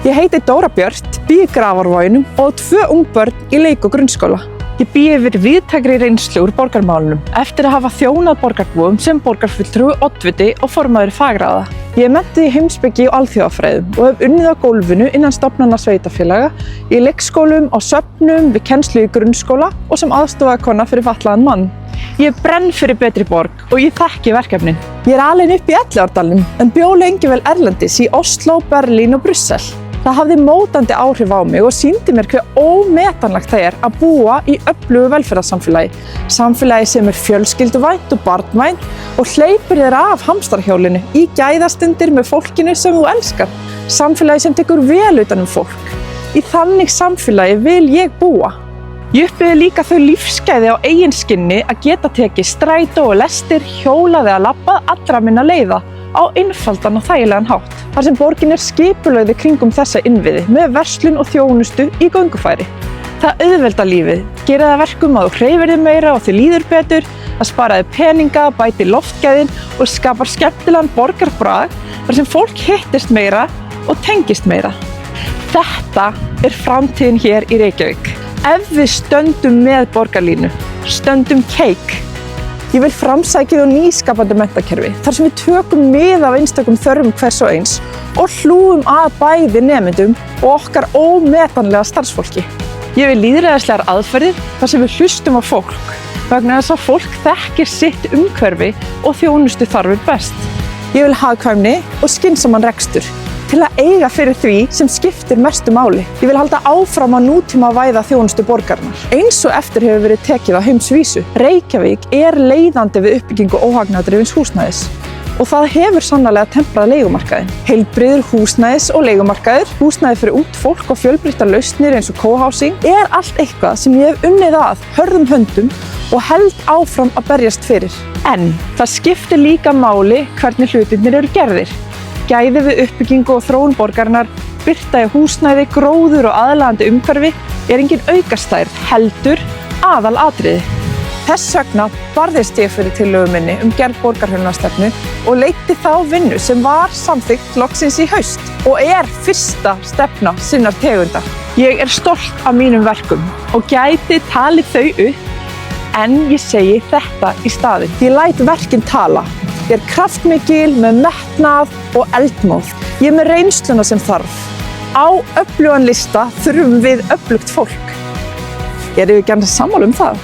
Ég heiti Dóra Björt, bý í Grafarvoginum og 2 ung börn í leik- og grunnskóla. Ég bý yfir víðtækri reynslu úr borgarmálunum eftir að hafa þjónað borgarbúum sem borgarfulltrúi, oddviti og formaður fagráða. Ég er menntuð í heimspeki og alþjóðafræðum og hef unnið á gólfinu innan stofnana sveitarfélaga, í leikskólum, á söfnum, við kennslu í grunnskóla og sem aðstofakona fyrir fatlaðan mann. Ég brenn fyrir betri borg og ég þekki verkefnin. Ég er alin upp í Elliðaárdalnum en bjó lengi vel erlendis í Oslo, Berlín og Brussel. Það hafði mótandi áhrif á mig og sýndi mér hve ómetanlegt það er að búa í öflugu velferðarsamfélagi. Samfélagi sem er fjölskylduvænt og barnvænt og hleypir þér af hamstarhjólinu í gæðastundir með fólkinu sem þú elskar. Samfélagi sem tekur vel utan um fólk. Í þannig samfélagi vil ég búa. Ég upplifði líka þau lífsgæði á eigin skinni að geta tekið strætó og lestir, hjólað eða labbað allra minna leiða á einfaldan og þægilegan hátt. Þar sem borgin er skipulögð kringum þessa innviði með verslun og þjónustu í göngufæri. Það auðveldar lífið, gerir það verkum að þú hreyfir þig meira og þig líður betur, það sparar þig peninga, bætir loftgæðin og skapar skemmtilegan borgarbrag þar sem fólk hittist meira og tengist meira. Þetta er framtíðin hér í Reykjavík. Ef við stöndum með borgarlínu, stöndum keik. Ég vil framsækið og nýskapandi menntakerfi þar sem við tökum mið af einstökum þörfum hvers og eins og hlúum að bæði nemendum og okkar ómetanlega starfsfólki. Ég vil lýðræðislegar aðferðir þar sem við hlustum á fólk vegna þess að fólk þekkir sitt umhverfi og þjónustu þarfir best. Ég vil hagkvæmni og skynsaman rekstur til að eiga fyrir því sem skiptir mestu máli. Ég vil halda áfram að nútímavæða þjónustu borgarinnar, eins og eftir hefur verið tekið á heimsvísu. Reykjavík er leiðandi við uppbyggingu óhagnaðardrifins húsnæðis og það hefur sannarlega temprað leigumarkaðinn. Heilbrigður húsnæðis og leigumarkaður, húsnæði fyrir ungt fólk og fjölbreyttar lausnir eins og co-housing er allt eitthvað sem ég hef unnið að hörðum höndum og held áfram að berjast fyrir. En það skiptir líka máli hvernig hlutirnir eru gerðir. Gæði við uppbyggingu og þróun borgarinnar, birta í húsnæði, gróður og aðlaðandi umhverfi er engin aukastærð, heldur aðalatriði. Þess vegna barðist ég fyrir tillögu minni gerð borgarhönnunarstefnu og leiddi þá vinnu sem var samþykkt loksins í haust og er fyrsta stefna sinnar tegundar. Ég er stolt af mínum verkum og gæti talið þau upp, en ég segi þetta í staðinn. Ég læt verkin tala. Ég er kraftmikil með metnað og eldmóð. Ég er með reynsluna sem þarf. Á öflugan lista þurfum við öflugt fólk. Erum við ekki sammála um það?